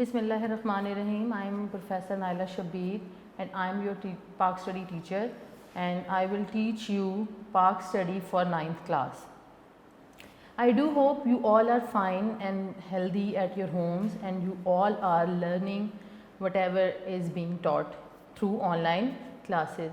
Bismillahirrahmanirrahim. I am Professor Naila Shabir and I am your Pak Study teacher and I will teach you Pak Study for 9th class. I do hope you all are fine and healthy at your homes and you all are learning whatever is being taught through online classes.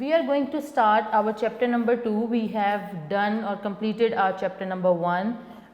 We are going to start our chapter number 2. We have done or completed our chapter number 1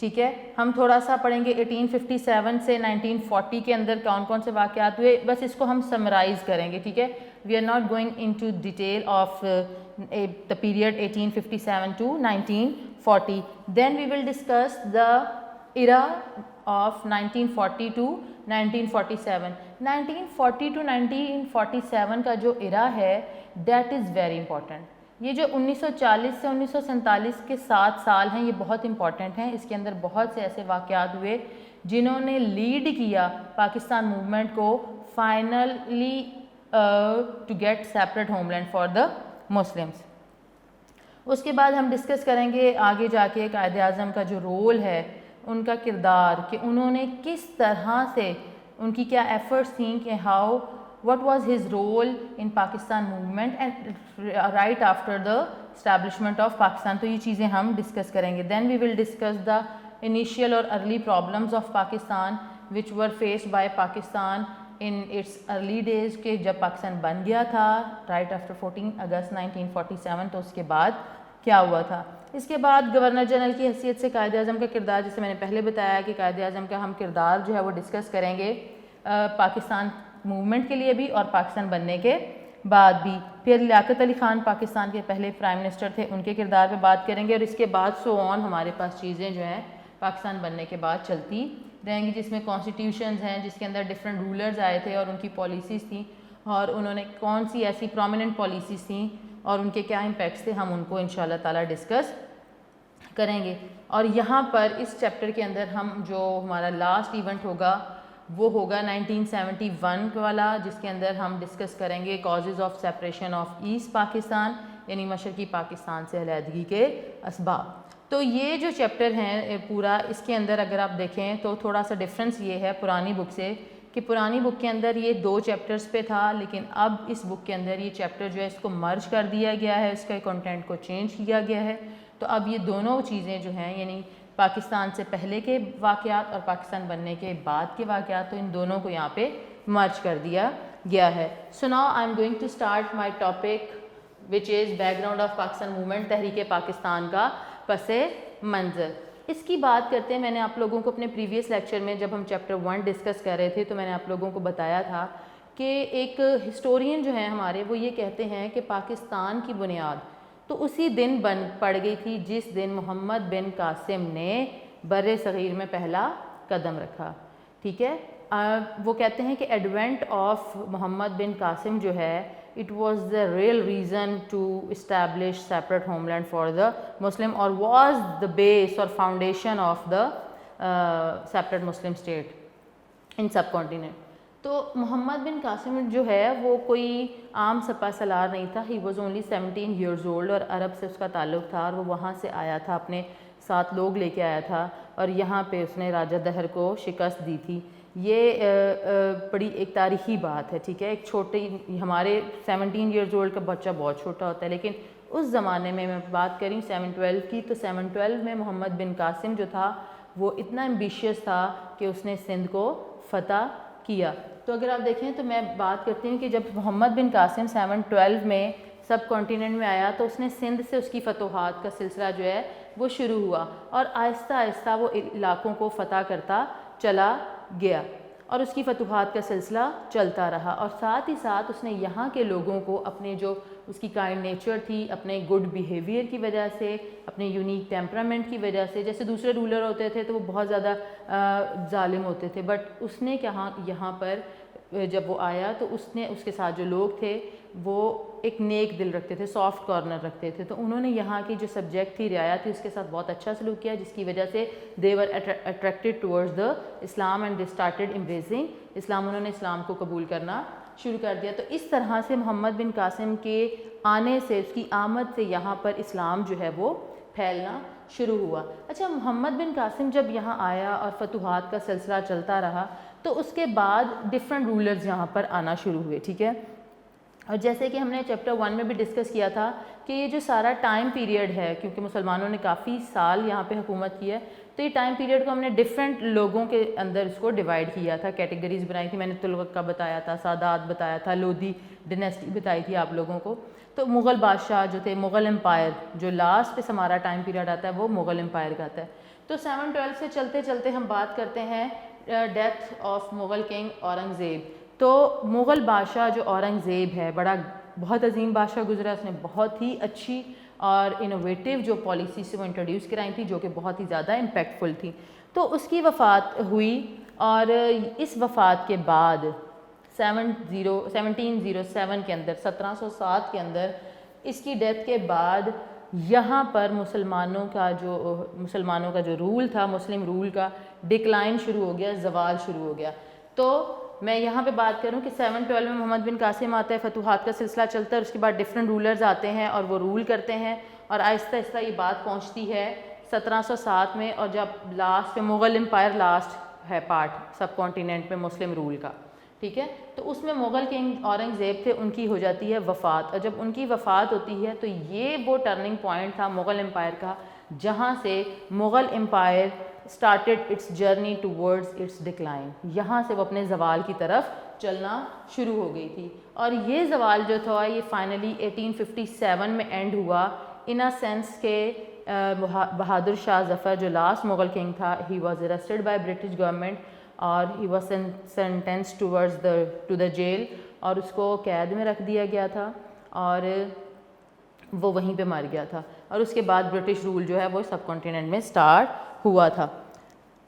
ٹھیک ہے. ہم تھوڑا سا پڑھیں گے 1857 سے 1940 کے اندر کون کون سے واقعات ہوئے, بس اس کو ہم سمرائز کریں گے, ٹھیک ہے. We are not going into detail of the period 1857 to 1940. Then we will discuss the era of 1940 to 1947. 1940 to 1947 کا جو era ہے that is very important. یہ جو 1940 سے 1947 کے 7 سال ہیں یہ بہت امپورٹنٹ ہیں. اس کے اندر بہت سے ایسے واقعات ہوئے جنہوں نے لیڈ کیا پاکستان موومنٹ کو finally to get separate homeland for the Muslims. اس کے بعد ہم ڈسکس کریں گے آگے جا کے قائد اعظم کا جو رول ہے, ان کا کردار, کہ انہوں نے کس طرح سے, ان کی کیا ایفرٹس تھیں, کہ how what was his role in Pakistan movement and right after the establishment of Pakistan. تو یہ چیزیں ہم ڈسکس کریں گے. Then we will discuss the initial or early problems of Pakistan which were faced by Pakistan in its early days, کہ جب پاکستان بن گیا تھا right after 14 اگست 1947, تو اس کے بعد کیا ہوا تھا. اس کے بعد گورنر جنرل کی حیثیت سے قائد اعظم کا کردار, جیسے میں نے پہلے بتایا کہ قائد اعظم کا ہم کردار جو ہے وہ ڈسکس کریں گے پاکستان موومنٹ کے لیے بھی اور پاکستان بننے کے بعد بھی. پھر لیاقت علی خان پاکستان کے پہلے پرائم منسٹر تھے, ان کے کردار پہ بات کریں گے. اور اس کے بعد سو آن ہمارے پاس چیزیں جو ہیں پاکستان بننے کے بعد چلتی رہیں گی, جس میں کانسٹیٹیوشنز ہیں جس کے اندر ڈفرینٹ رولرز آئے تھے اور ان کی پالیسیز تھیں, اور انہوں نے کون سی ایسی پرومیننٹ پالیسیز تھیں اور ان کے کیا امپیکٹس تھے, ہم ان کو انشاءاللہ تعالیٰ ڈسکس کریں گے. اور یہاں پر اس چیپٹر کے اندر ہم جو ہمارا لاسٹ ایونٹ ہوگا وہ ہوگا 1971 والا, جس کے اندر ہم ڈسکس کریں گے causes of separation of East Pakistan, یعنی مشرقی پاکستان سے علیحدگی کے اسباب. تو یہ جو چیپٹر ہیں پورا, اس کے اندر اگر آپ دیکھیں تو تھوڑا سا ڈفرینس یہ ہے پرانی بک سے, کہ پرانی بک کے اندر یہ 2 چیپٹرز پہ تھا, لیکن اب اس بک کے اندر یہ چیپٹر جو ہے اس کو مرج کر دیا گیا ہے, اس کے کنٹینٹ کو چینج کیا گیا ہے. تو اب یہ دونوں چیزیں جو ہیں, یعنی پاکستان سے پہلے کے واقعات اور پاکستان بننے کے بعد کے واقعات, تو ان دونوں کو یہاں پہ مرج کر دیا گیا ہے. So now I am going to start my topic which is background of Pakistan movement, تحریک پاکستان کا پس منظر. اس کی بات کرتے ہیں, میں نے آپ لوگوں کو اپنے پریویس لیکچر میں جب ہم چیپٹر 1 ڈسکس کر رہے تھے تو میں نے آپ لوگوں کو بتایا تھا کہ ایک ہسٹورین جو ہیں ہمارے وہ یہ کہتے ہیں کہ پاکستان کی بنیاد تو اسی دن پڑ گئی تھی جس دن محمد بن قاسم نے بر صغیر میں پہلا قدم رکھا. ٹھیک ہے, وہ کہتے ہیں کہ ایڈوینٹ آف محمد بن قاسم جو ہے it was the real reason to establish separate homeland for the Muslim, or was the base or foundation of the separate Muslim state in subcontinent. تو محمد بن قاسم جو ہے وہ کوئی عام سپہ سالار نہیں تھا. He was only 17 years old, اور عرب سے اس کا تعلق تھا, اور وہ وہاں سے آیا تھا, اپنے ساتھ لوگ لے کے آیا تھا, اور یہاں پہ اس نے راجہ دہر کو شکست دی تھی. یہ بڑی ایک تاریخی بات ہے. ٹھیک ہے, ایک چھوٹی, ہمارے 17 years old کا بچہ بہت چھوٹا ہوتا ہے, لیکن اس زمانے میں بات کریں 712 کی, تو 712 میں محمد بن قاسم جو تھا وہ اتنا ایمبیشیس تھا کہ اس نے سندھ کو فتح کیا. تو اگر آپ دیکھیں تو میں بات کرتی ہوں کہ جب محمد بن قاسم 712 میں سب کانٹیننٹ میں آیا تو اس نے سندھ سے اس کی فتوحات کا سلسلہ جو ہے وہ شروع ہوا, اور آہستہ آہستہ وہ علاقوں کو فتح کرتا چلا گیا, اور اس کی فتوحات کا سلسلہ چلتا رہا. اور ساتھ ہی ساتھ اس نے یہاں کے لوگوں کو اپنے جو اس کی کائنڈ نیچر تھی, اپنے گڈ بیہیویئر کی وجہ سے, اپنے یونیک ٹیمپرامنٹ کی وجہ سے, جیسے دوسرے رولر ہوتے تھے تو وہ بہت زیادہ ظالم ہوتے تھے, بٹ اس نے کہاں یہاں پر جب وہ آیا تو اس نے اس کے ساتھ جو لوگ تھے وہ ایک نیک دل رکھتے تھے, سافٹ کارنر رکھتے تھے, تو انہوں نے یہاں کی جو سبجیکٹ تھی, رعایا تھی, اس کے ساتھ بہت اچھا سلوک کیا, جس کی وجہ سے they were attracted towards the Islam and they started embracing Islam. انہوں نے اسلام کو قبول کرنا شروع کر دیا. تو اس طرح سے محمد بن قاسم کے آنے سے, اس کی آمد سے یہاں پر اسلام جو ہے وہ پھیلنا شروع ہوا. اچھا, محمد بن قاسم جب یہاں آیا اور فتوحات کا سلسلہ چلتا رہا تو اس کے بعد ڈفرینٹ رولرز یہاں پر آنا شروع ہوئے. ٹھیک ہے, اور جیسے کہ ہم نے چیپٹر 1 میں بھی ڈسکس کیا تھا کہ یہ جو سارا ٹائم پیریڈ ہے, کیونکہ مسلمانوں نے کافی سال یہاں پہ حکومت کی ہے, تو یہ ٹائم پیریڈ کو ہم نے ڈفرینٹ لوگوں کے اندر اس کو ڈیوائڈ کیا تھا, کیٹیگریز بنائی تھی. میں نے تغلق کا بتایا تھا, سادات بتایا تھا, لودھی ڈینیسٹی بتائی تھی آپ لوگوں کو. تو مغل بادشاہ جو تھے, مغل امپائر جو لاسٹ پہ ہمارا ٹائم پیریڈ آتا ہے وہ مغل امپائر کا آتا ہے. تو 712 سے چلتے چلتے ہم بات کرتے ہیں death of Mughal king Aurangzeb. تو مغل بادشاہ جو اورنگزیب ہے بہت عظیم بادشاہ گزرا, اس نے بہت ہی اچھی اور انوویٹیو جو پالیسی سے وہ انٹروڈیوس کرائی تھی جو کہ بہت ہی زیادہ امپیکٹفل تھی. تو اس کی وفات ہوئی اور اس وفات کے بعد 1707 کے اندر 1707 کے اندر اس کی ڈیتھ کے بعد یہاں پر مسلمانوں کا جو رول تھا, مسلم رول کا ڈکلائن شروع ہو گیا, زوال شروع ہو گیا. تو میں یہاں پہ بات کروں کہ 712 میں محمد بن قاسم آتا ہے, فتوحات کا سلسلہ چلتا ہے, اور اس کے بعد ڈفرینٹ رولرز آتے ہیں اور وہ رول کرتے ہیں, اور آہستہ آہستہ یہ بات پہنچتی ہے 1707 میں, اور جب لاسٹ پہ مغل امپائر لاسٹ ہے پارٹ سب کانٹیننٹ پہ مسلم رول کا, ٹھیک ہے. تو اس میں مغل کنگ اورنگزیب تھے, ان کی ہو جاتی ہے وفات, اور جب ان کی وفات ہوتی ہے تو یہ وہ ٹرننگ پوائنٹ تھا مغل امپائر کا جہاں سے Mughal empire started its journey towards its decline. یہاں سے وہ اپنے زوال کی طرف چلنا شروع ہو گئی تھی, اور یہ زوال جو تھا یہ فائنلی 1857 میں اینڈ ہوا ان اے سینس کہ بہادر شاہ ظفر جو لاسٹ مغل کنگ تھا, he was arrested by British government اور he was sentenced to the jail, اور اس کو قید میں رکھ دیا گیا تھا اور وہ وہیں پہ مر گیا تھا, اور اس کے بعد برٹش رول جو ہے وہ سب کانٹیننٹ میں سٹارٹ ہوا تھا.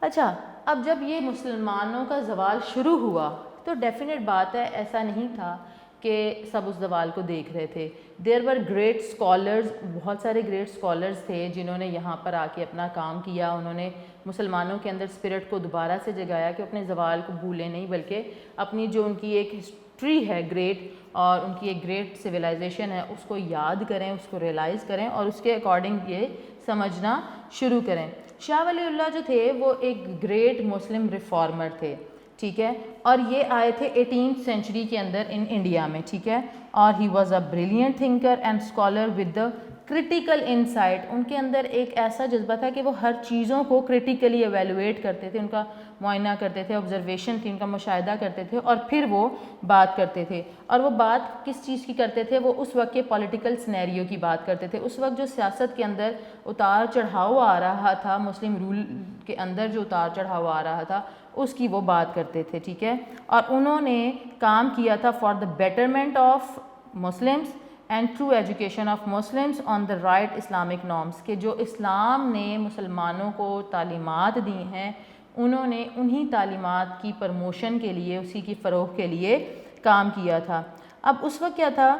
اچھا, اب جب یہ مسلمانوں کا زوال شروع ہوا تو ڈیفینیٹ بات ہے ایسا نہیں تھا کہ سب اس زوال کو دیکھ رہے تھے. دیر ور گریٹ اسکالرز, بہت سارے گریٹ اسکالرز تھے جنہوں نے یہاں پر آ کے اپنا کام کیا, انہوں نے مسلمانوں کے اندر اسپرٹ کو دوبارہ سے جگایا کہ اپنے زوال کو بھولیں نہیں, بلکہ اپنی جو ان کی ایک ہسٹری ہے گریٹ اور ان کی ایک گریٹ سویلائزیشن ہے اس کو یاد کریں, اس کو ریئلائز کریں اور اس کے اکارڈنگ یہ سمجھنا شروع کریں. شاہ ولی اللہ جو تھے وہ ایک گریٹ مسلم ریفارمر تھے, ٹھیک ہے, اور یہ آئے تھے 18th سینچری کے اندر ان انڈیا میں, ٹھیک ہے, اور he was a brilliant thinker and scholar with the critical insight. ان کے اندر ایک ایسا جذبہ تھا کہ وہ ہر چیزوں کو کرٹیکلی ایویلویٹ کرتے تھے, ان کا معائنہ کرتے تھے, آبزرویشن تھی, ان کا مشاہدہ کرتے تھے اور پھر وہ بات کرتے تھے. اور وہ بات کس چیز کی کرتے تھے؟ وہ اس وقت کے پولیٹیکل سینیریو کی بات کرتے تھے. اس وقت جو سیاست کے اندر اتار چڑھاؤ آ رہا تھا, مسلم رول کے اندر جو اتار چڑھاؤ آ رہا تھا اس کی وہ بات کرتے تھے, ٹھیک ہے. اور انہوں نے کام کیا تھا for the betterment of Muslims and true education of Muslims on the right Islamic norms, کہ جو اسلام نے مسلمانوں کو تعلیمات دی ہیں انہوں نے انہی تعلیمات کی پروموشن کے لیے, اسی کی فروغ کے لیے کام کیا تھا. اب اس وقت کیا تھا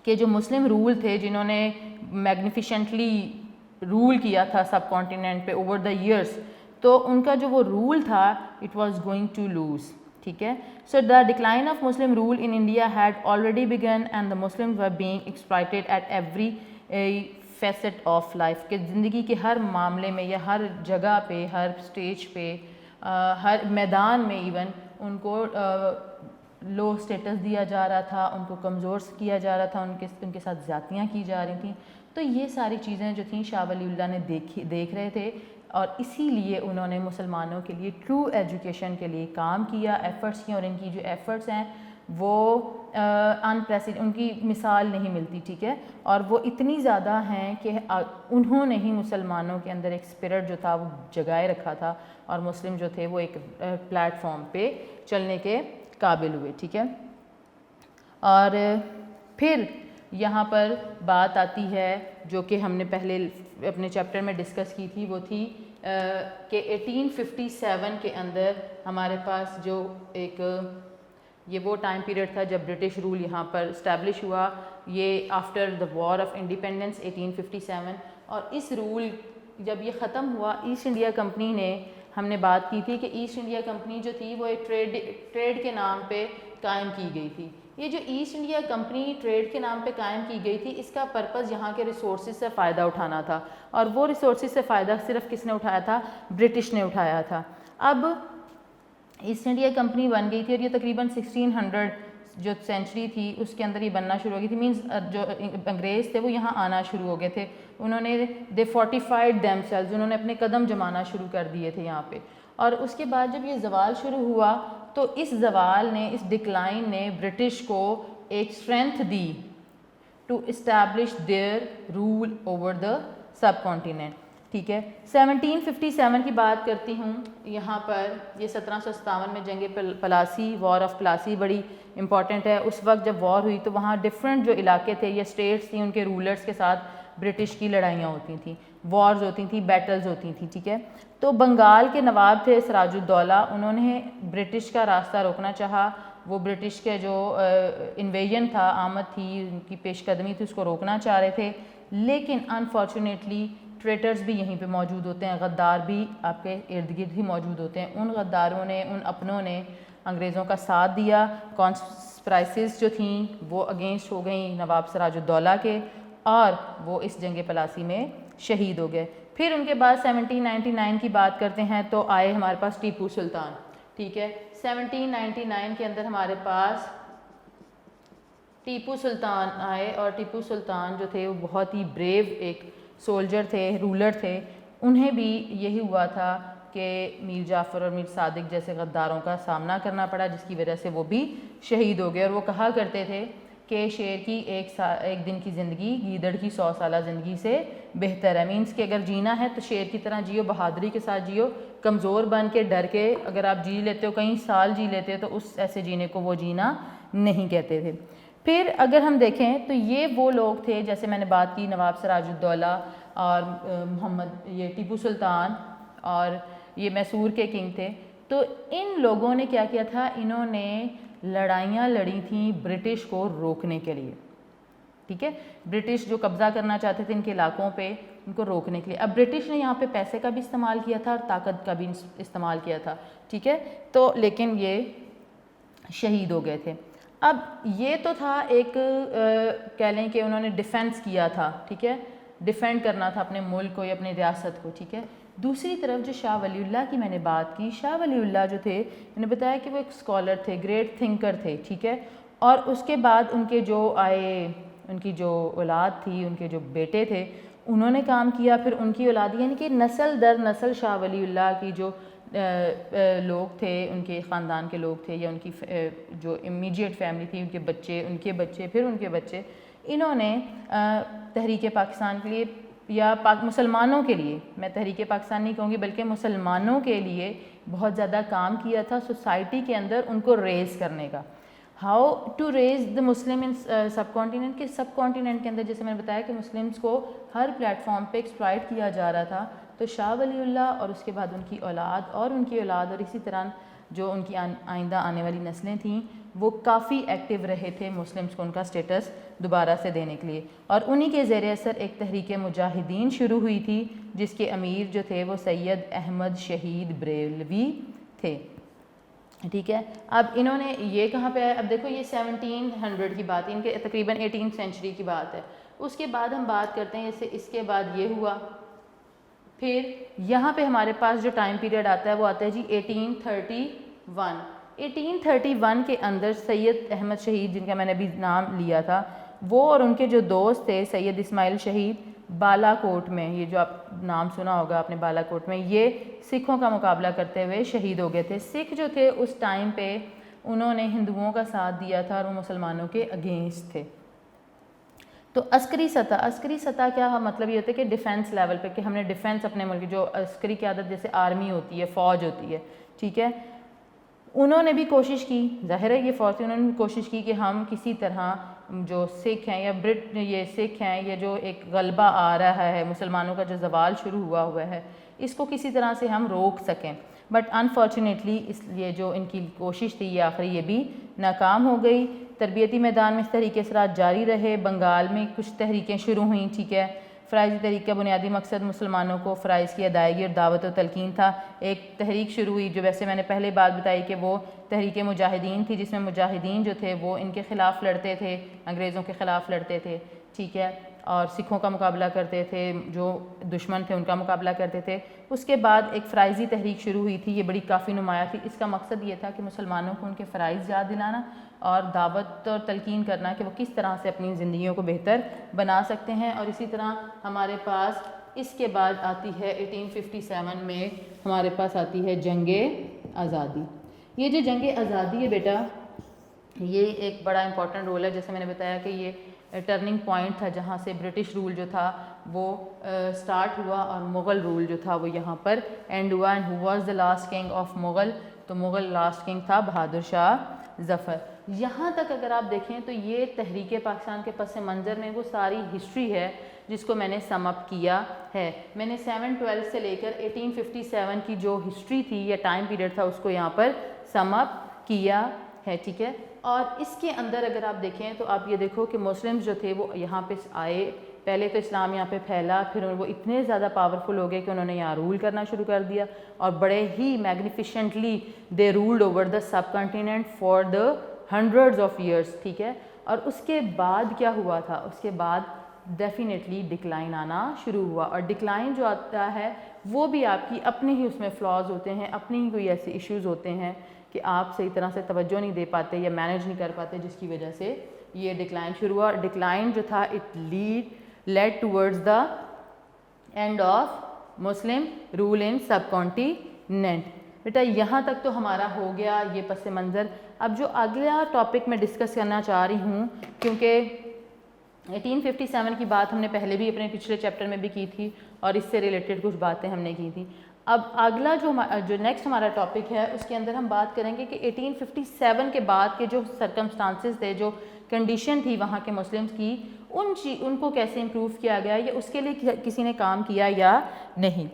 کہ جو مسلم رول تھے جنہوں نے میگنیفیشنٹلی رول کیا تھا سب کانٹیننٹ پہ اوور دا ایئرس, تو ان کا جو وہ رول تھا it was going to lose, ٹھیک ہے. So the decline of Muslim rule in India had already begun and the Muslims were being exploited at every facet of life, کہ زندگی کے ہر معاملے میں یا ہر جگہ پہ, ہر اسٹیج پہ, ہر میدان میں ایون ان کو لو اسٹیٹس دیا جا رہا تھا, ان کو کمزور کیا جا رہا تھا, ان کے ساتھ زیادتیاں کی جا رہی تھیں. تو یہ ساری چیزیں جو تھیں شاہ ولی اللہ نے دیکھ رہے تھے, اور اسی لیے انہوں نے مسلمانوں کے لیے ٹرو ایجوکیشن کے لیے کام کیا, ایفرٹس کیا, اور ان کی جو ایفرٹس ہیں وہ ان کی مثال نہیں ملتی, ٹھیک ہے, اور وہ اتنی زیادہ ہیں کہ انہوں نے ہی مسلمانوں کے اندر ایک اسپرٹ جو تھا وہ جگائے رکھا تھا, اور مسلم جو تھے وہ ایک پلیٹ فارم پہ چلنے کے قابل ہوئے, ٹھیک ہے. اور پھر یہاں پر بات آتی ہے جو کہ ہم نے پہلے اپنے چیپٹر میں ڈسکس کی تھی, وہ تھی کہ 1857 کے اندر ہمارے پاس جو ایک یہ وہ ٹائم پیریڈ تھا جب برٹش رول یہاں پر اسٹیبلش ہوا, یہ after the war of independence 1857. اور اس رول جب یہ ختم ہوا, ایسٹ انڈیا کمپنی نے, ہم نے بات کی تھی کہ ایسٹ انڈیا کمپنی جو تھی وہ ایک ٹریڈ کے نام پہ قائم کی گئی تھی. یہ جو ایسٹ انڈیا کمپنی ٹریڈ کے نام پہ قائم کی گئی تھی, اس کا پرپز یہاں کے ریسورسز سے فائدہ اٹھانا تھا, اور وہ ریسورسز سے فائدہ صرف کس نے اٹھایا تھا؟ برٹش نے اٹھایا تھا. اب ایسٹ انڈیا کمپنی بن گئی تھی اور یہ تقریباً 1600 جو سینچری تھی اس کے اندر یہ بننا شروع ہو گئی تھی. مینس جو انگریز تھے وہ یہاں آنا شروع ہو گئے تھے, انہوں نے دے فورٹیفائڈ دیم سیلز, انہوں نے اپنے قدم جمانا شروع کر دیے تھے یہاں پہ. اور اس کے بعد جب یہ زوال شروع ہوا تو اس زوال نے, اس ڈکلائن نے برٹش کو ایک اسٹرینتھ دی to establish their rule over the subcontinent. ٹھیک ہے. 1757 کی بات کرتی ہوں. یہاں پر یہ 1757 میں جنگ پلاسی، وار آف پلاسی بڑی امپورٹنٹ ہے. اس وقت جب وار ہوئی تو وہاں ڈفرینٹ جو علاقے تھے یا اسٹیٹس تھیں ان کے رولرز کے ساتھ برٹش کی لڑائیاں ہوتی تھیں، وارز ہوتی تھیں، بیٹلز ہوتی تھیں. ٹھیک ہے. تو بنگال کے نواب تھے سراج الدولہ، انہوں نے برٹش کا راستہ روکنا چاہا. وہ برٹش کے جو انویژن تھا، آمد تھی، ان کی پیش قدمی تھی، اس کو روکنا چاہ رہے تھے. لیکن انفارچونیٹلی ٹریٹرز بھی یہیں پہ موجود ہوتے ہیں، غدار بھی آپ کے ارد گرد ہی موجود ہوتے ہیں. ان غداروں نے، ان اپنوں نے انگریزوں کا ساتھ دیا. کانسپرائسز جو تھیں وہ اگینسٹ ہو گئیں نواب سراج الدولہ کے، اور وہ اس جنگ پلاسی میں شہید ہو گئے. پھر ان کے بعد 1799 کی بات کرتے ہیں تو آئے ہمارے پاس ٹیپو سلطان. ٹھیک ہے. 1799 کے اندر ہمارے پاس ٹیپو سلطان آئے، اور ٹیپو سلطان جو تھے وہ بہت ہی بریو ایک سولجر تھے، رولر تھے. انہیں بھی یہی ہوا تھا کہ میر جعفر اور میر صادق جیسے غداروں کا سامنا کرنا پڑا، جس کی وجہ سے وہ بھی شہید ہو گئے. اور وہ کہا کرتے تھے کہ شیر کی ایک دن کی زندگی گیدڑ کی 100 سالہ زندگی سے بہتر ہے. مینس کہ اگر جینا ہے تو شیر کی طرح جیو، بہادری کے ساتھ جیو. کمزور بن کے ڈر کے اگر آپ جی لیتے ہو، کئی سال جی لیتے ہو، تو اس ایسے جینے کو وہ جینا نہیں کہتے تھے. پھر اگر ہم دیکھیں تو یہ وہ لوگ تھے، جیسے میں نے بات کی نواب سراج الدولہ اور یہ ٹیپو سلطان اور یہ میسور کے کنگ تھے. تو ان لوگوں نے کیا کیا تھا، انہوں نے لڑائیاں لڑی تھیں برٹش کو روکنے کے لیے. ٹھیک ہے. برٹش جو قبضہ کرنا چاہتے تھے ان کے علاقوں پہ، ان کو روکنے کے لیے. اب برٹش نے یہاں پہ پیسے کا بھی استعمال کیا تھا اور طاقت کا بھی استعمال کیا تھا. ٹھیک ہے. تو لیکن یہ شہید ہو گئے تھے. اب یہ تو تھا ایک کہہ لیں کہ انہوں نے ڈیفینس کیا تھا. ٹھیک ہے. ڈیفینڈ کرنا تھا اپنے ملک کو یا اپنی ریاست کو. ٹھیک ہے. دوسری طرف جو شاہ ولی اللہ کی میں نے بات کی، شاہ ولی اللہ جو تھے میں نے بتایا کہ وہ ایک اسکالر تھے، گریٹ تھنکر تھے. ٹھیک ہے. اور اس کے بعد ان کے جو آئے، ان کی جو اولاد تھی، ان کے جو بیٹے تھے، انہوں نے کام کیا. پھر ان کی اولاد، یعنی کہ نسل در نسل شاہ ولی اللہ کی جو لوگ تھے، ان کے خاندان کے لوگ تھے یا ان کی جو امیجیٹ فیملی تھی، ان کے بچے پھر ان کے بچے، انہوں نے تحریک پاکستان کے لیے یا مسلمانوں کے لیے، میں تحریک پاکستان نہیں کہوں گی بلکہ مسلمانوں کے لیے بہت زیادہ کام کیا تھا سوسائٹی کے اندر ان کو ریز کرنے کا. How to raise the Muslim in sub continent, کے سب کانٹیننٹ کے اندر جیسے میں نے بتایا کہ مسلمس کو ہر پلیٹ فارم پہ ایکسپلائٹ کیا جا رہا تھا. تو شاہ ولی اللہ اور اس کے بعد ان کی اولاد اور ان کی اولاد اور اسی طرح جو ان کی آئندہ آنے والی نسلیں تھیں، وہ کافی ایکٹیو رہے تھے مسلمس کو ان کا سٹیٹس دوبارہ سے دینے کے لیے. اور انہی کے زیر اثر ایک تحریک مجاہدین شروع ہوئی تھی جس کے امیر جو تھے وہ سید احمد شہید بریلوی تھے. ٹھیک ہے. اب انہوں نے یہ کہاں پہ ہے، اب دیکھو یہ 1700 کی بات ہے، ان کے تقریباً 18th سینچری کی بات ہے. اس کے بعد ہم بات کرتے ہیں جیسے اس کے بعد یہ ہوا. پھر یہاں پہ ہمارے پاس جو ٹائم پیریڈ آتا ہے وہ آتا ہے جی 1831. 1831 کے اندر سید احمد شہید، جن کا میں نے ابھی نام لیا تھا، وہ اور ان کے جو دوست تھے سید اسماعیل شہید، بالا کوٹ میں، یہ جو آپ نام سنا ہوگا آپ نے بالا کوٹ میں، یہ سکھوں کا مقابلہ کرتے ہوئے شہید ہو گئے تھے. سکھ جو تھے اس ٹائم پہ انہوں نے ہندوؤں کا ساتھ دیا تھا اور وہ مسلمانوں کے اگینسٹ تھے. تو عسکری سطح کیا مطلب یہ ہوتا ہے کہ ڈیفینس لیول پہ، کہ ہم نے ڈیفینس اپنے ملک، جو عسکری قیادت جیسے آرمی ہوتی ہے، فوج ہوتی ہے. ٹھیک ہے. انہوں نے بھی کوشش کی، ظاہر ہے یہ فوج تھی، انہوں نے بھی کوشش کی کہ ہم کسی طرح جو سکھ ہیں یا یہ سکھ ہیں، یہ جو ایک غلبہ آ رہا ہے، مسلمانوں کا جو زوال شروع ہوا ہے، اس کو کسی طرح سے ہم روک سکیں. بٹ انفارچونیٹلی اس لیے جو ان کی کوشش تھی یہ آخری یہ بھی ناکام ہو گئی. تربیتی میدان میں اس تحریک اثرات جاری رہے. بنگال میں کچھ تحریکیں شروع ہوئیں. ٹھیک ہے. فرائضی تحریک کا بنیادی مقصد مسلمانوں کو فرائض کی ادائیگی اور دعوت و تلقین تھا. ایک تحریک شروع ہوئی جو ویسے میں نے پہلے بات بتائی کہ وہ تحریک مجاہدین تھی، جس میں مجاہدین جو تھے وہ ان کے خلاف لڑتے تھے، انگریزوں کے خلاف لڑتے تھے. ٹھیک ہے. اور سکھوں کا مقابلہ کرتے تھے، جو دشمن تھے ان کا مقابلہ کرتے تھے. اس کے بعد ایک فرائضی تحریک شروع ہوئی تھی، یہ بڑی کافی نمایاں تھی. اس کا مقصد یہ تھا کہ مسلمانوں کو ان کے فرائض یاد دلانا اور دعوت اور تلقین کرنا کہ وہ کس طرح سے اپنی زندگیوں کو بہتر بنا سکتے ہیں. اور اسی طرح ہمارے پاس اس کے بعد آتی ہے 1857 میں ہمارے پاس آتی ہے جنگ آزادی. یہ جو جنگ آزادی ہے بیٹا، یہ ایک بڑا امپورٹنٹ رول ہے. جیسے میں نے بتایا کہ یہ ٹرننگ پوائنٹ تھا جہاں سے برٹش رول جو تھا وہ سٹارٹ ہوا اور مغل رول جو تھا وہ یہاں پر اینڈ ہوا. And who was the last king of Mughal? تو مغل لاسٹ کنگ تھا بہادر شاہ ظفر. یہاں تک اگر آپ دیکھیں تو یہ تحریک پاکستان کے پس منظر میں وہ ساری ہسٹری ہے جس کو میں نے سم اپ کیا ہے. میں نے 712 سے لے کر 1857 کی جو ہسٹری تھی یا ٹائم پیریڈ تھا اس کو یہاں پر سم اپ کیا ہے, ٹھیک ہے. اور اس کے اندر اگر آپ دیکھیں تو آپ یہ دیکھو کہ مسلمز جو تھے وہ یہاں پہ آئے, پہلے تو اسلام یہاں پہ پھیلا, پھر وہ اتنے زیادہ پاورفل ہو گئے کہ انہوں نے یہاں رول کرنا شروع کر دیا اور بڑے ہی magnificently they ruled over the subcontinent for the hundreds of years, ٹھیک ہے. اور اس کے بعد کیا ہوا تھا, اس کے بعد ڈیفینیٹلی ڈکلائن آنا شروع ہوا, اور ڈکلائن جو آتا ہے وہ بھی آپ کی اپنے ہی اس میں فلاز ہوتے ہیں, اپنے ہی کوئی ایسے ایشوز ہوتے ہیں کہ آپ صحیح طرح سے توجہ نہیں دے پاتے یا مینیج نہیں کر پاتے, جس کی وجہ سے یہ ڈکلائن شروع ہوا. ڈکلائن جو تھا it led towards the end of Muslim rule in sub continent. بیٹا یہاں تک تو ہمارا ہو گیا یہ پس منظر. اب جو اگلا ٹاپک میں ڈسکس کرنا چاہ رہی ہوں, کیونکہ 1857 کی بات ہم نے پہلے بھی اپنے پچھلے چیپٹر میں بھی کی تھی اور اس سے ریلیٹڈ کچھ باتیں ہم نے کی تھیں. اب اگلا جو نیکسٹ ہمارا ٹاپک ہے اس کے اندر ہم بات کریں گے کہ 1857 کے بعد کے جو سرکمسٹانسز تھے, جو کنڈیشن تھی وہاں کے مسلمس کی, ان کو کیسے امپروو کیا گیا یا اس کے لیے کسی نے کام کیا یا نہیں.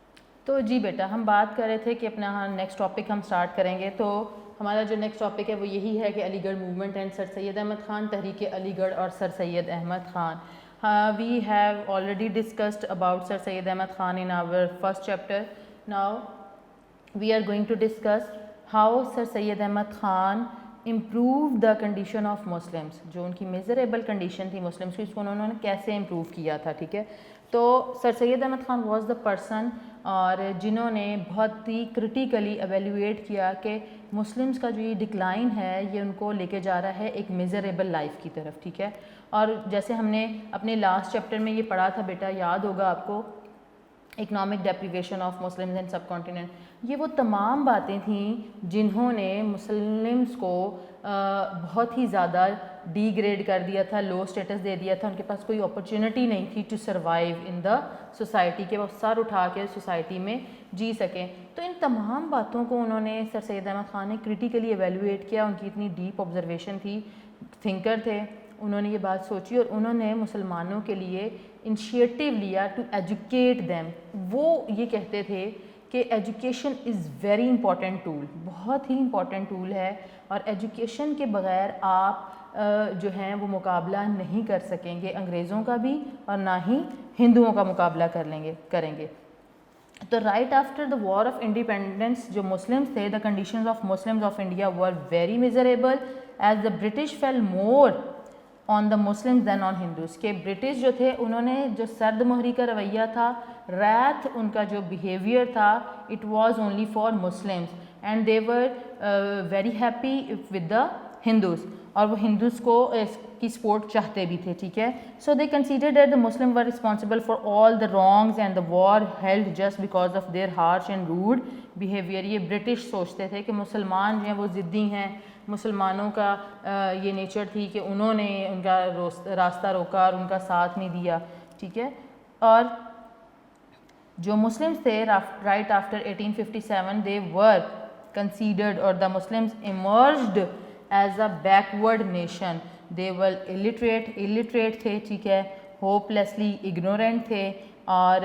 تو جی بیٹا ہم بات کر رہے تھے کہ اپنا نیکسٹ ٹاپک ہم سٹارٹ کریں گے. تو ہمارا جو نیکسٹ ٹاپک ہے وہ یہی ہے کہ Aligarh movement and sir Syed Ahmad Khan, تحریک علی گڑھ اور sir Syed Ahmad Khan. We have already discussed about sir Syed Ahmad Khan in our first chapter. Now we are going to discuss how Sir Syed Ahmad Khan improved the condition of Muslims. جو ان کی miserable condition تھی Muslims کی, اس کو انہوں نے کیسے improve کیا تھا, ٹھیک ہے. تو sir Syed Ahmad Khan was the person اور جنہوں نے بہت ہی کرٹیکلی ایویلویٹ کیا کہ مسلمس کا جو یہ ڈکلائن ہے یہ ان کو لے کے جا رہا ہے ایک میزریبل لائف کی طرف, ٹھیک ہے. اور جیسے ہم نے اپنے لاسٹ چیپٹر میں یہ پڑھا تھا بیٹا, یاد ہوگا آپ کو, economic deprivation of Muslims in sub continent, یہ وہ تمام باتیں تھیں جنہوں نے مسلمس کو بہت ہی زیادہ ڈی گریڈ کر دیا تھا, لو سٹیٹس دے دیا تھا. ان کے پاس کوئی اپرچونٹی نہیں تھی to survive in the society, کہ وہ سر اٹھا کے سوسائٹی میں جی سکیں. تو ان تمام باتوں کو انہوں نے سر سید احمد خان نے کرٹیکلی ایویلویٹ کیا. ان کی اتنی ڈیپ آبزرویشن تھی, تھنکر تھے, انہوں نے یہ بات سوچی اور انہوں نے مسلمانوں کے لیے انیشیٹو لیا ٹو ایجوکیٹ دیم. وہ یہ کہتے تھے کہ education is very important tool, بہت ہی امپورٹنٹ ٹول ہے, اور ایجوکیشن کے بغیر آپ جو ہیں وہ مقابلہ نہیں کر سکیں گے انگریزوں کا بھی اور نہ ہی ہندوؤں کا مقابلہ کریں گے. تو right after the war of independence جو مسلمس تھے, the conditions of Muslims of India were very miserable as the British fell more on the Muslims than on Hindus. کہ برٹش جو تھے انہوں نے جو سرد مہری کا رویہ تھا, ریتھ ان کا جو بیہیویئر تھا, it was only for Muslims and they were very happy with the Hindus, اور وہ ہندوز کو کی سپورٹ چاہتے بھی تھے, ٹھیک ہے. So they consider that the Muslim were responsible for all the wrongs and the war held just because of their harsh and rude behaviour. یہ برٹش سوچتے تھے کہ مسلمان جو ہیں وہ ضدی ہیں, مسلمانوں کا یہ نیچر تھی کہ انہوں نے ان کا راستہ روکا اور ان کا ساتھ نہیں دیا, ٹھیک ہے. اور جو مسلمس تھے right after 1857 they were considered, اور the Muslims emerged as a backward nation. They were illiterate تھے, ٹھیک ہے, ہوپ لیسلی اگنورینٹ تھے, اور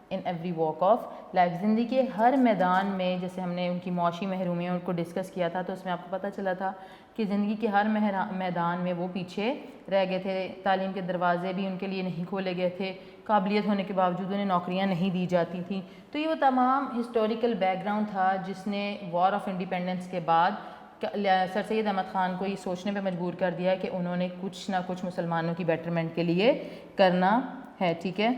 in every walk of life, زندگی کے ہر میدان میں, جیسے ہم نے ان کی معاشی محرومیوں کو ڈسکس کیا تھا تو اس میں آپ کو پتہ چلا تھا کہ زندگی کے ہر میدان میں وہ پیچھے رہ گئے تھے. تعلیم کے دروازے بھی ان کے لیے نہیں کھولے گئے تھے, قابلیت ہونے کے باوجود انہیں نوکریاں نہیں دی جاتی تھیں. تو یہ وہ تمام ہسٹوریکل بیک گراؤنڈ تھا جس نے وار آف انڈیپینڈنس کے بعد سر سید احمد خان کو یہ سوچنے پہ مجبور کر دیا کہ انہوں نے کچھ نہ کچھ مسلمانوں کی بیٹرمنٹ کے لیے کرنا ہے, ٹھیک ہے.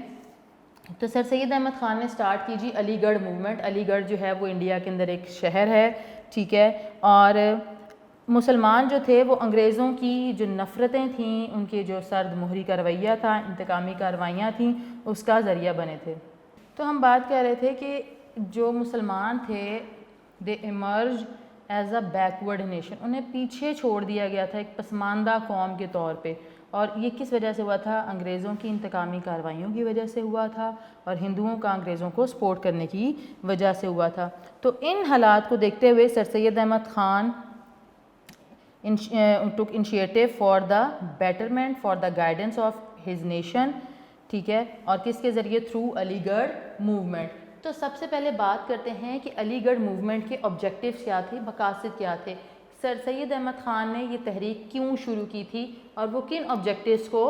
تو سر سید احمد خان نے سٹارٹ کی جی علی گڑھ موومنٹ. علی گڑھ جو ہے وہ انڈیا کے اندر ایک شہر ہے, ٹھیک ہے, اور مسلمان جو تھے وہ انگریزوں کی جو نفرتیں تھیں, ان کے جو سرد مہری کا رویہ تھا, انتقامی کارروائیاں تھیں, اس کا ذریعہ بنے تھے. تو ہم بات کر رہے تھے کہ جو مسلمان تھے they emerge as a backward nation, انہیں پیچھے چھوڑ دیا گیا تھا ایک پسماندہ قوم کے طور پہ. اور یہ کس وجہ سے ہوا تھا؟ انگریزوں کی انتقامی کارروائیوں کی وجہ سے ہوا تھا اور ہندوؤں کا انگریزوں کو سپورٹ کرنے کی وجہ سے ہوا تھا. تو ان حالات کو دیکھتے ہوئے سر Syed Ahmad Khan took initiative for the betterment, for the guidance of his nation, ٹھیک ہے, اور کس کے ذریعے؟ تھرو علی گڑھ موومنٹ. تو سب سے پہلے بات کرتے ہیں کہ علی گڑھ موومنٹ کے آبجیکٹیوز کیا تھے, مقاصد کیا تھے. سر سید احمد خان نے یہ تحریک کیوں شروع کی تھی اور وہ کن آبجیکٹیوز کو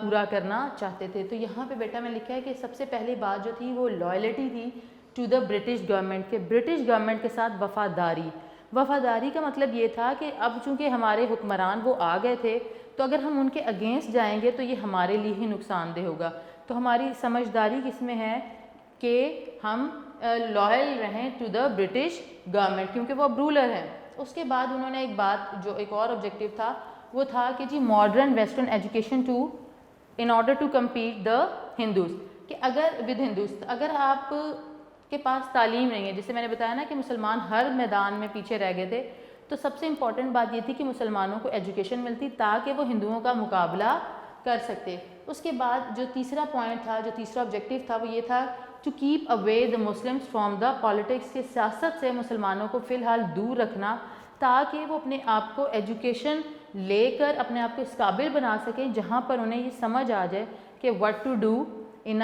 پورا کرنا چاہتے تھے. تو یہاں پہ بیٹا میں لکھا ہے کہ سب سے پہلی بات جو تھی وہ لائلٹی تھی ٹو دا برٹش گورنمنٹ, کے برٹش گورنمنٹ کے ساتھ وفاداری. وفاداری کا مطلب یہ تھا کہ اب چونکہ ہمارے حکمران وہ آ گئے تھے تو اگر ہم ان کے اگینسٹ جائیں گے تو یہ ہمارے لیے ہی نقصان دہ ہوگا. تو ہماری سمجھداری کس میں ہے کہ ہم لائل رہیں ٹو دا برٹش گورنمنٹ کیونکہ وہ اب رولر ہیں. اس کے بعد انہوں نے ایک بات جو ایک اور آبجیکٹیو تھا وہ تھا کہ جی modern western education to in order to compete the Hindus, کہ اگر ود ہندوز اگر آپ کے پاس تعلیم نہیں ہے, جیسے میں نے بتایا نا کہ مسلمان ہر میدان میں پیچھے رہ گئے تھے, تو سب سے امپورٹنٹ بات یہ تھی کہ مسلمانوں کو ایجوکیشن ملتی تاکہ وہ ہندوؤں کا مقابلہ کر سکتے. اس کے بعد جو تیسرا پوائنٹ تھا, جو تیسرا آبجیکٹیو تھا وہ یہ تھا to keep away the Muslims from the politics, کے سیاست سے مسلمانوں کو فی الحال دور رکھنا تاکہ وہ اپنے آپ کو ایجوکیشن لے کر اپنے آپ کو اس قابل بنا سکیں جہاں پر انہیں یہ سمجھ آ جائے کہ what to do in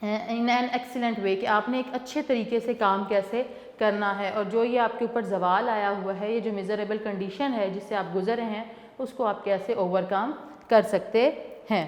an excellent way, کہ آپ نے ایک اچھے طریقے سے کام کیسے کرنا ہے, اور جو یہ آپ کے اوپر زوال آیا ہوا ہے, یہ جو میزریبل کنڈیشن ہے جس سے آپ گزرے ہیں, اس کو آپ کیسے اوور کم کر سکتے ہیں.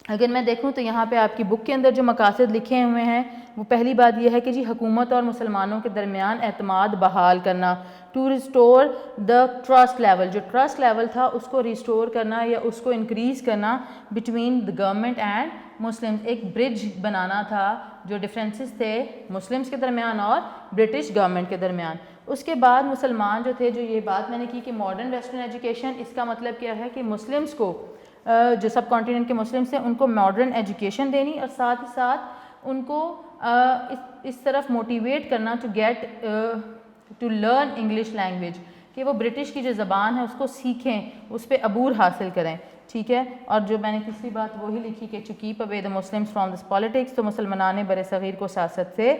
اگر میں دیکھوں تو یہاں پہ آپ کی بک کے اندر جو مقاصد لکھے ہوئے ہیں وہ پہلی بات یہ ہے کہ جی حکومت اور مسلمانوں کے درمیان اعتماد بحال کرنا, to restore the trust level, جو ٹرسٹ لیول تھا اس کو ریسٹور کرنا یا اس کو انکریز کرنا between the government and Muslim, ایک برج بنانا تھا جو ڈفرینسز تھے مسلمس کے درمیان اور برٹش گورنمنٹ کے درمیان. اس کے بعد مسلمان جو تھے, جو یہ بات میں نے کی کہ ماڈرن ویسٹرن ایجوکیشن, اس کا مطلب کیا ہے کہ مسلمس کو جو سب کانٹیننٹ کے مسلمس ہیں ان کو ماڈرن ایجوکیشن دینی اور ساتھ ہی ساتھ ان کو اس طرف موٹیویٹ کرنا to get to learn English language, کہ وہ برٹش کی جو زبان ہے اس کو سیکھیں, اس پہ عبور حاصل کریں, ٹھیک ہے. اور جو میں نے تیسری بات وہی لکھی کہ to keep away the Muslims from this politics, تو مسلمانان بر صغیر کو سیاست سے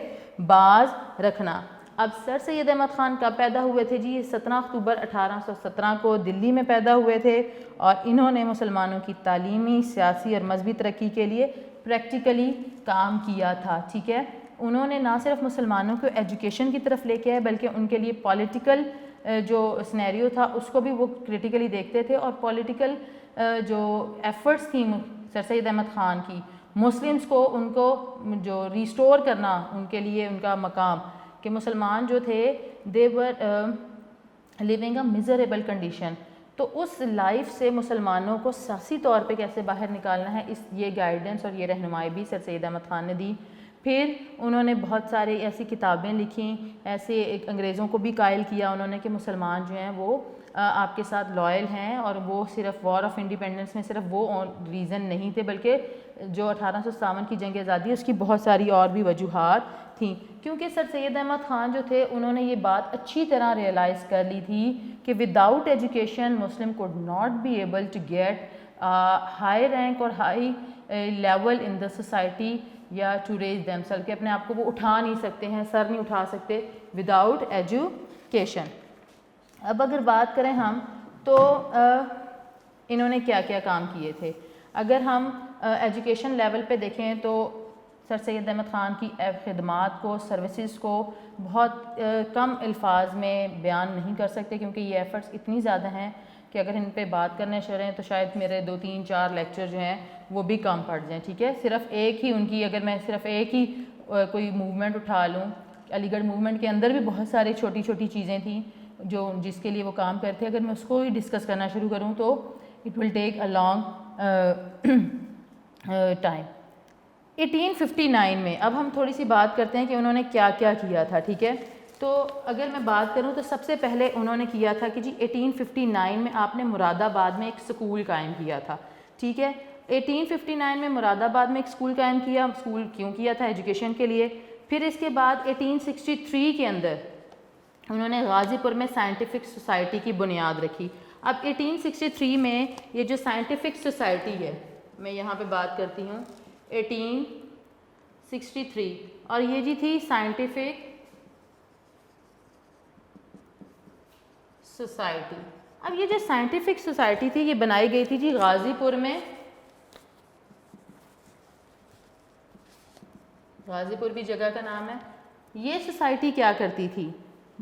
باز رکھنا. اب سر سید احمد خان کب پیدا ہوئے تھے جی؟ 17 اکتوبر 1817 کو دلی میں پیدا ہوئے تھے, اور انہوں نے مسلمانوں کی تعلیمی, سیاسی اور مذہبی ترقی کے لیے پریکٹیکلی کام کیا تھا, ٹھیک ہے. انہوں نے نہ صرف مسلمانوں کو ایجوکیشن کی طرف لے کے آئے بلکہ ان کے لیے پولیٹیکل جو سینیریو تھا اس کو بھی وہ کریٹیکلی دیکھتے تھے, اور پولیٹیکل جو ایفرٹس تھیں سر سید احمد خان کی مسلمس کو, ان کو جو ریسٹور کرنا ان کے لیے ان کا مقام, کہ مسلمان جو تھے دے ور لیونگ اے میزریبل کنڈیشن, تو اس لائف سے مسلمانوں کو سیاسی طور پہ کیسے باہر نکالنا ہے, اس یہ گائیڈنس اور یہ رہنمائی بھی سر سید احمد خان نے دی. پھر انہوں نے بہت سارے ایسی کتابیں لکھیں, ایسے ایک انگریزوں کو بھی قائل کیا انہوں نے کہ مسلمان جو ہیں وہ آپ کے ساتھ لائل ہیں, اور وہ صرف وار آف انڈیپینڈنس میں صرف وہ ریزن نہیں تھے بلکہ جو 1857 کی جنگ آزادی اس کی بہت ساری اور بھی وجوہات تھیں. کیونکہ سر سید احمد خان جو تھے انہوں نے یہ بات اچھی طرح ریئلائز کر لی تھی کہ without education Muslim could not be able to get high rank اور high level in the society یا ٹو ریز دیم سیلف, کہ اپنے آپ کو وہ اٹھا نہیں سکتے ہیں, سر نہیں اٹھا سکتے وداؤٹ ایجوکیشن. اب اگر بات کریں ہم تو انہوں نے کیا کیا کام کیے تھے. اگر ہم ایجوکیشن لیول پہ دیکھیں تو سر سید احمد خان کی خدمات کو, سروسز کو بہت کم الفاظ میں بیان نہیں کر سکتے کیونکہ یہ ایفرٹس اتنی زیادہ ہیں کہ اگر ان پہ بات کرنے چلیں تو شاید میرے 2 3 4 لیکچر جو ہیں وہ بھی کم پڑ جائیں, ٹھیک ہے. صرف ایک ہی ان کی, اگر میں صرف ایک ہی کوئی موومنٹ اٹھا لوں, علی گڑھ موومنٹ کے اندر بھی بہت سارے چھوٹی چھوٹی چیزیں تھیں جو جس کے لیے وہ کام کرتے, اگر میں اس کو ہی ڈسکس کرنا شروع کروں تو it will take a long time. 1859 میں اب ہم تھوڑی سی بات کرتے ہیں کہ انہوں نے کیا کیا کیا تھا, ٹھیک ہے. تو اگر میں بات کروں تو سب سے پہلے انہوں نے کیا تھا کہ جی 1859 میں آپ نے مراد آباد میں ایک سکول قائم کیا تھا, ٹھیک ہے. 1859 میں مراد آباد میں ایک سکول قائم کیا. سکول کیوں کیا تھا؟ ایجوکیشن کے لیے. پھر اس کے بعد 1863 کے اندر انہوں نے غازی پور میں سائنٹیفک سوسائٹی کی بنیاد رکھی. اب 1863 میں یہ جو سائنٹیفک سوسائٹی ہے، میں یہاں پہ بات کرتی ہوں 1863، اور یہ جی تھی سائنٹیفک سوسائٹی. اب یہ جو سائنٹیفک سوسائٹی تھی یہ بنائی گئی تھی جی غازی پور میں. غازی پور بھی جگہ کا نام ہے. یہ سوسائٹی کیا کرتی تھی؟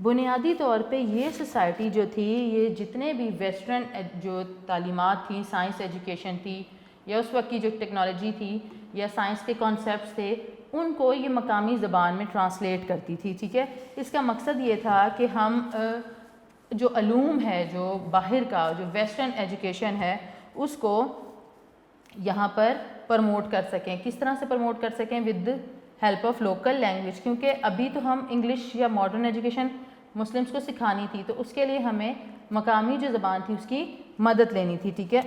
بنیادی طور پہ یہ سوسائٹی جو تھی یہ جتنے بھی ویسٹرن جو تعلیمات تھیں، سائنس ایجوکیشن تھی یا اس وقت کی جو ٹیکنالوجی تھی یا سائنس کے کانسیپٹس تھے، ان کو یہ مقامی زبان میں ٹرانسلیٹ کرتی تھی. ٹھیک ہے، اس کا مقصد یہ تھا کہ ہم جو علوم ہے، جو باہر کا جو ویسٹرن ایجوکیشن ہے، اس کو یہاں پر پروموٹ کر سکیں. کس طرح سے پروموٹ کر سکیں؟ With help of local language. کیونکہ ابھی تو ہم انگلش یا ماڈرن ایجوکیشن مسلمس کو سکھانی تھی، تو اس کے لیے ہمیں مقامی جو زبان تھی اس کی مدد لینی تھی. ٹھیک ہے،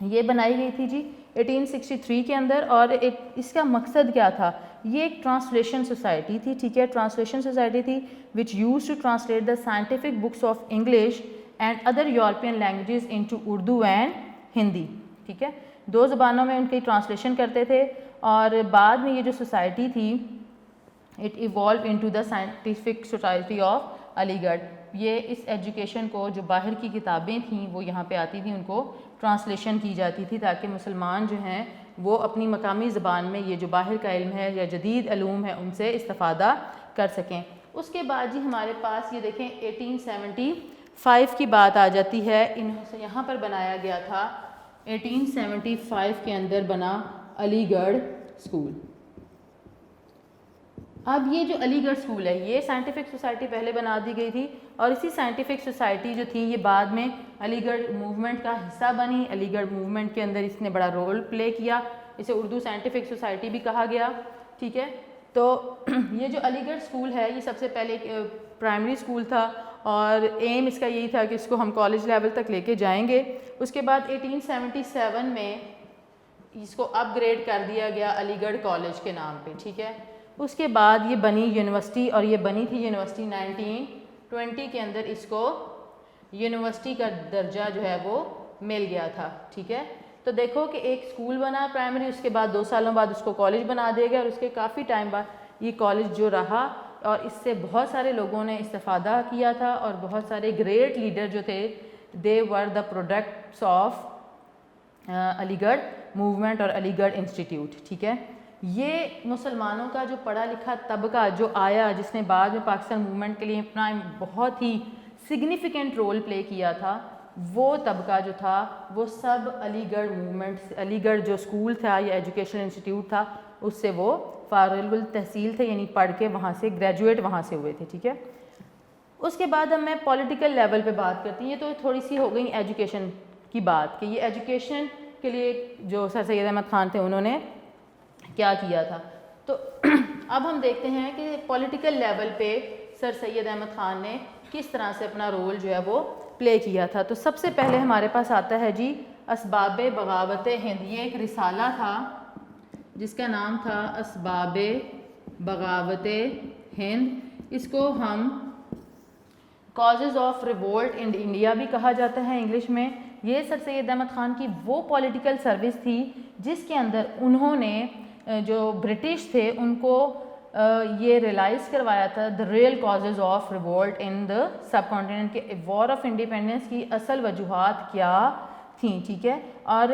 یہ بنائی گئی تھی جی 1863 کے اندر. اور اس کا مقصد کیا تھا؟ یہ ایک ٹرانسلیشن سوسائٹی تھی. ٹھیک ہے، ٹرانسلیشن سوسائٹی تھی which use to translate the scientific books of English and other European languages into Urdu and Hindi. ٹھیک ہے، دو زبانوں میں ان کی ٹرانسلیشن کرتے تھے. اور بعد میں یہ جو سوسائٹی تھی it evolve into the scientific society of Aligarh. یہ اس ایجوکیشن کو جو باہر کی کتابیں تھیں وہ یہاں پہ آتی تھیں، ان کو ٹرانسلیشن کی جاتی تھی تاکہ مسلمان جو ہیں وہ اپنی مقامی زبان میں یہ جو باہر کا علم ہے یا جدید علوم ہے ان سے استفادہ کر سکیں. اس کے بعد جی ہمارے پاس یہ دیکھیں 1875 کی بات آ جاتی ہے. انہوں سے یہاں پر بنایا گیا تھا 1875 کے اندر بنا علی گڑھ اسکول. اب یہ جو علی گڑھ اسکول ہے یہ سائنٹیفک سوسائٹی پہلے بنا دی گئی تھی، اور اسی سائنٹیفک سوسائٹی جو تھی یہ بعد میں علی گڑھ موومنٹ کا حصہ بنی. علی گڑھ موومنٹ کے اندر اس نے بڑا رول پلے کیا. اسے اردو سائنٹیفک سوسائٹی بھی کہا گیا. ٹھیک ہے، تو یہ جو علی گڑھ اسکول ہے یہ سب سے پہلے پرائمری اسکول تھا، اور ایم اس کا یہی تھا کہ اس کو ہم کالج لیول تک لے کے جائیں گے. اس کے بعد 1877 میں اس کو اپ گریڈ کر دیا گیا علی گڑھ کالج کے نام پہ. ٹھیک ہے، اس کے بعد یہ بنی یونیورسٹی، اور یہ بنی تھی یونیورسٹی 1920 کے اندر اس کو یونیورسٹی کا درجہ جو ہے وہ مل گیا تھا. ٹھیک ہے، تو دیکھو کہ ایک اسکول بنا پرائمری، اس کے بعد 2 سالوں بعد اس کو کالج بنا دیا گیا، اور اس کے کافی ٹائم بعد یہ کالج جو رہا، اور اس سے بہت سارے لوگوں نے استفادہ کیا تھا، اور بہت سارے گریٹ لیڈر جو تھے دے ور the products of Aligarh movement اور علی گڑھ انسٹیٹیوٹ. ٹھیک ہے، یہ مسلمانوں کا جو پڑھا لکھا طبقہ جو آیا، جس نے بعد میں پاکستان موومنٹ کے لیے اپنا بہت ہی سگنیفیکنٹ رول پلے کیا تھا، وہ طبقہ جو تھا وہ سب علی گڑھ موومنٹ، علی گڑھ جو اسکول تھا یا ایجوکیشن انسٹیٹیوٹ تھا اس سے وہ فارغ التحصیل تھے، یعنی پڑھ کے وہاں سے گریجویٹ وہاں سے ہوئے تھے. ٹھیک ہے، اس کے بعد اب میں پولیٹیکل لیول پہ بات کرتی ہوں. یہ تو تھوڑی سی ہو گئی ایجوکیشن کی بات کہ یہ ایجوکیشن کے لیے جو سر سید احمد خان تھے انہوں نے کیا کیا تھا. تو اب ہم دیکھتے ہیں کہ پولیٹیکل لیول پہ سر سید احمد خان نے کس طرح سے اپنا رول جو ہے وہ پلے کیا تھا. تو سب سے پہلے ہمارے پاس آتا ہے جی اسباب بغاوت ہند. یہ ایک رسالہ تھا جس کا نام تھا اسباب بغاوت ہند. اس کو ہم causes of revolt in India بھی کہا جاتا ہے انگلش میں. یہ سر سید احمد خان کی وہ پولیٹیکل سروس تھی جس کے اندر انہوں نے جو برٹش تھے ان کو یہ ریلائز کروایا تھا the real causes of revolt in the subcontinent, کے وار آف انڈیپینڈنس کی اصل وجوہات کیا تھیں. ٹھیک ہے، اور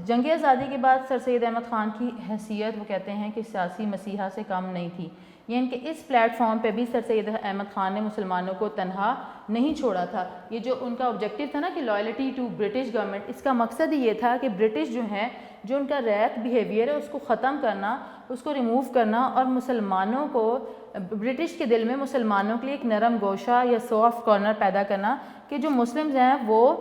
جنگ آزادی کے بعد سر سید احمد خان کی حیثیت وہ کہتے ہیں کہ سیاسی مسیحا سے کم نہیں تھی. یعنی کہ اس پلیٹ فارم پہ بھی سر سید احمد خان نے مسلمانوں کو تنہا نہیں چھوڑا تھا. یہ جو ان کا آبجیکٹیو تھا نا کہ لائلٹی ٹو برٹش گورنمنٹ، اس کا مقصد یہ تھا کہ برٹش جو ہیں جو ان کا ریت بیہیویئر ہے اس کو ختم کرنا، اس کو ریموو کرنا، اور مسلمانوں کو برٹش کے دل میں مسلمانوں کے لیے ایک نرم گوشہ یا سافٹ کارنر پیدا کرنا کہ جو مسلمز ہیں وہ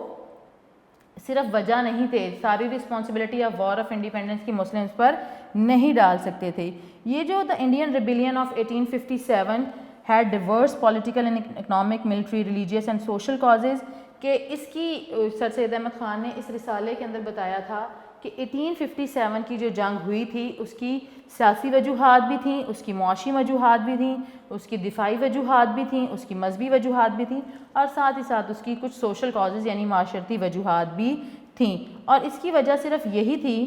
صرف وجہ نہیں تھے، ساری responsibility of war of independence کی مسلمز پر نہیں ڈال سکتے تھے. یہ جو the Indian rebellion of 1857 had diverse political and economic military religious and social causes, کہ اس کی سر سید احمد خان نے اس رسالے کے اندر بتایا تھا کہ 1857 کی جو جنگ ہوئی تھی اس کی سیاسی وجوہات بھی تھیں, اس کی معاشی وجوہات بھی تھیں, اس کی دفاعی وجوہات بھی تھیں, اس کی مذہبی وجوہات بھی تھیں, اور ساتھ ہی ساتھ اس کی کچھ سوشل کازز یعنی معاشرتی وجوہات بھی تھیں. اور اس کی وجہ صرف یہی تھی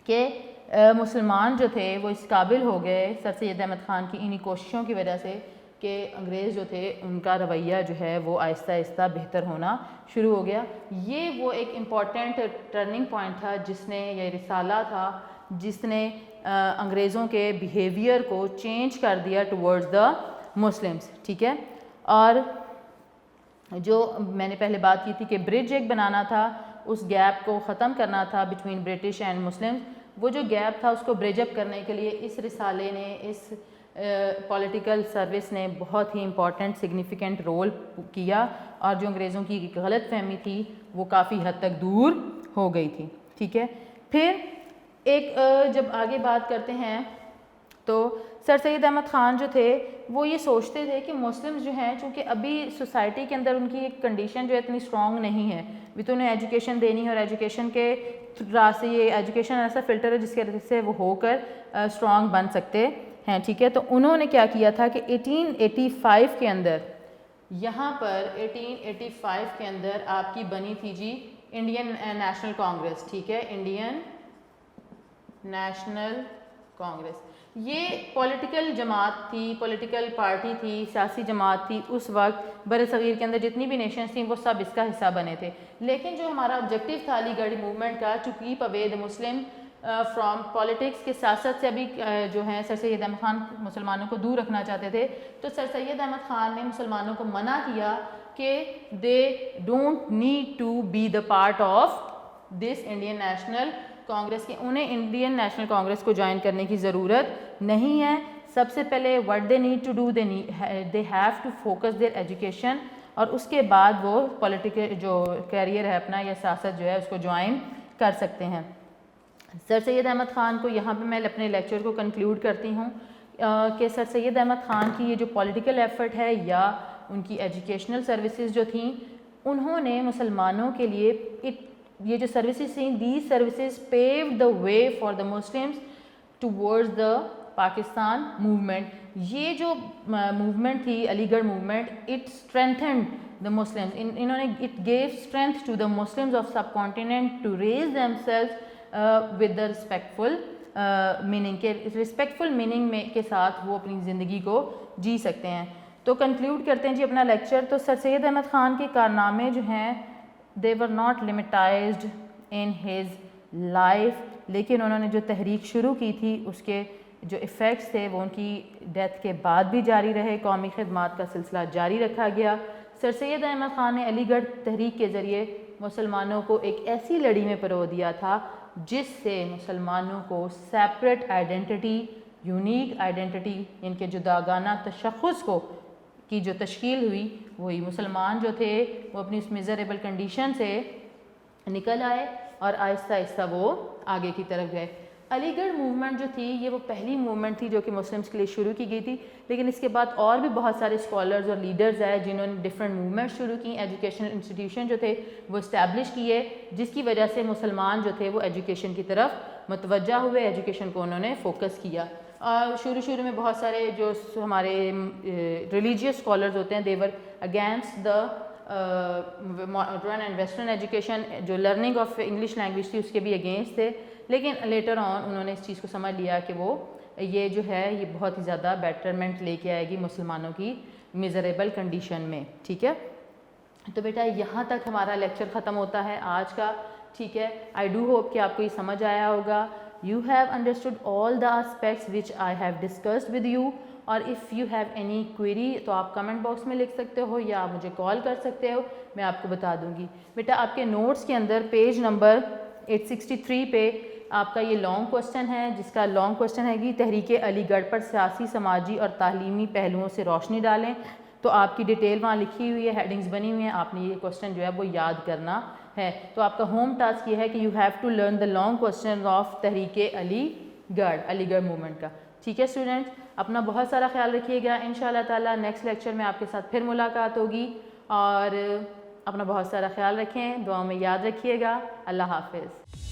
کہ مسلمان جو تھے وہ اس قابل ہو گئے سر سید احمد خان کی انہی کوششوں کی وجہ سے کہ انگریز جو تھے ان کا رویہ جو ہے وہ آہستہ آہستہ بہتر ہونا شروع ہو گیا. یہ وہ ایک امپورٹنٹ ٹرننگ پوائنٹ تھا جس نے, یہ رسالہ تھا جس نے انگریزوں کے بیہیویئر کو چینج کر دیا ٹورڈز دا مسلمس. ٹھیک ہے, اور جو میں نے پہلے بات کی تھی کہ برج ایک بنانا تھا, اس گیپ کو ختم کرنا تھا بٹوین برٹش اینڈ مسلم, وہ جو گیپ تھا اس کو برج اپ کرنے کے لیے اس رسالے نے, اس پولیٹیکل سروس نے بہت ہی امپورٹنٹ سگنیفیکنٹ رول کیا, اور جو انگریزوں کی ایک غلط فہمی تھی وہ کافی حد تک دور ہو گئی تھی. ٹھیک ہے, پھر ایک جب آگے بات کرتے ہیں تو سر سید احمد خان جو تھے وہ یہ سوچتے تھے کہ مسلمز جو ہیں چونکہ ابھی سوسائٹی کے اندر ان کی ایک کنڈیشن جو ہے اتنی اسٹرانگ نہیں ہے, بھی تو انہیں ایجوکیشن دینی ہے, اور ایجوکیشن کے راہ سے یہ ایجوکیشن ایسا فلٹر ہے جس کے وجہ سے وہ ہو کر اسٹرانگ بن سکتے ہیں. ٹھیک ہے, تو انہوں نے کیا کیا تھا کہ 1885 کے اندر, یہاں پر 1885 کے اندر آپ کی بنی تھی جی انڈین نیشنل کانگریس. ٹھیک ہے, انڈین نیشنل کانگریس. یہ پولیٹیکل جماعت تھی, پولیٹیکل پارٹی تھی, سیاسی جماعت تھی. اس وقت بر صغیر کے اندر جتنی بھی نیشنز تھیں وہ سب اس کا حصہ بنے تھے. لیکن جو ہمارا آبجیکٹیو تھا علی گڑھ موومنٹ کا, to keep away the Muslim from politics, کے سیاست سے ابھی جو ہیں سر سید احمد خان مسلمانوں کو دور رکھنا چاہتے تھے, تو سر سید احمد خان نے مسلمانوں کو منع کیا کہ they don't need to be the part of this Indian National Congress, کے انہیں انڈین نیشنل کانگریس کو جوائن کرنے کی ضرورت نہیں ہے. سب سے پہلے what they need to do, they have to focus their education, اور اس کے بعد وہ پولیٹیکل جو کیریئر ہے اپنا یا سیاست جو ہے اس کو جوائن کر سکتے ہیں. سر سید احمد خان کو یہاں پہ میں اپنے لیکچر کو کنکلیوڈ کرتی ہوں کہ سر سید احمد خان کی یہ جو پولیٹیکل ایفرٹ ہے یا ان کی ایجوکیشنل سروسز جو تھیں, انہوں نے مسلمانوں کے لیے یہ جو سروسز تھیں, these services paved the way for the Muslims towards the Pakistan movement. یہ جو موومنٹ تھی Aligarh movement, it strengthened the Muslims, انہوں نے it gave strength to the Muslims of subcontinent to raise themselves with the respectful meaning, کے respectful meaning میں کے ساتھ وہ اپنی زندگی کو جی سکتے ہیں. تو کنکلیوڈ کرتے ہیں جی اپنا لیکچر. تو سر سید احمد خان کے کارنامے جو ہیں they were not limitized in his life, لیکن انہوں نے جو تحریک شروع کی تھی اس کے جو ایفیکٹس تھے وہ ان کی ڈیتھ کے بعد بھی جاری رہے. قومی خدمات کا سلسلہ جاری رکھا گیا. سر سید احمد خان نے علی گڑھ تحریک کے ذریعے مسلمانوں کو ایک ایسی لڑی میں پرو دیا تھا جس سے مسلمانوں کو سیپریٹ آئیڈینٹی, یونیک آئیڈینٹی, ان کے جداگانہ تشخص کو کی جو تشکیل ہوئی, وہی مسلمان جو تھے وہ اپنی اس میزریبل کنڈیشن سے نکل آئے اور آہستہ آہستہ وہ آگے کی طرف گئے. علی گڑھ موومنٹ جو تھی یہ وہ پہلی موومنٹ تھی جو کہ مسلمس کے لیے شروع کی گئی تھی, لیکن اس کے بعد اور بھی بہت سارے اسکالرز اور لیڈرز آئے جنہوں نے ڈفرینٹ موومنٹ شروع کی, ایجوکیشنل انسٹیٹیوشن جو تھے وہ اسٹیبلش کیے, جس کی وجہ سے مسلمان جو تھے وہ ایجوکیشن کی طرف متوجہ ہوئے, ایجوکیشن کو انہوں نے فوکس کیا. شروع میں بہت سارے جو ہمارے ریلیجیس اسکالرز ہوتے ہیں they were against the modern and western education, جو لرننگ آف انگلش لینگویج تھی اس کے بھی اگینسٹ تھے, لیکن لیٹر آن انہوں نے اس چیز کو سمجھ لیا کہ وہ یہ جو ہے یہ بہت ہی زیادہ بیٹرمنٹ لے کے آئے گی مسلمانوں کی میزریبل کنڈیشن میں. ٹھیک ہے, تو بیٹا یہاں تک ہمارا لیکچر ختم ہوتا ہے آج کا. ٹھیک ہے, آئی ڈو ہوپ کہ آپ کو یہ سمجھ آیا ہوگا. You have understood all the aspects which I have discussed with you, اور if you have any query تو آپ کمنٹ باکس میں لکھ سکتے ہو یا آپ مجھے کال کر سکتے ہو, میں آپ کو بتا دوں گی. بیٹا آپ کے نوٹس کے اندر پیج نمبر 863 پہ آپ کا یہ لانگ کوسچن ہے, جس کا لانگ کوسچن ہے کہ تحریک علی گڑھ پر سیاسی, سماجی اور تعلیمی پہلوؤں سے روشنی ڈالیں. تو آپ کی ڈیٹیل وہاں لکھی ہوئی ہے, ہیڈنگز بنی ہوئی ہیں, آپ نے یہ کوسچن جو ہے وہ یاد کرنا ہے. تو آپ کا ہوم ٹاسک یہ ہے کہ you have to learn the long question of تحریک علی گڑھ موومنٹ کا. ٹھیک ہے اسٹوڈنٹس, اپنا بہت سارا خیال رکھیے گا. ان شاء اللہ تعالیٰ نیکسٹ لیکچر میں آپ کے ساتھ پھر ملاقات ہوگی, اور اپنا بہت سارا خیال رکھیں, دعاؤں میں یاد رکھیے گا. اللہ حافظ.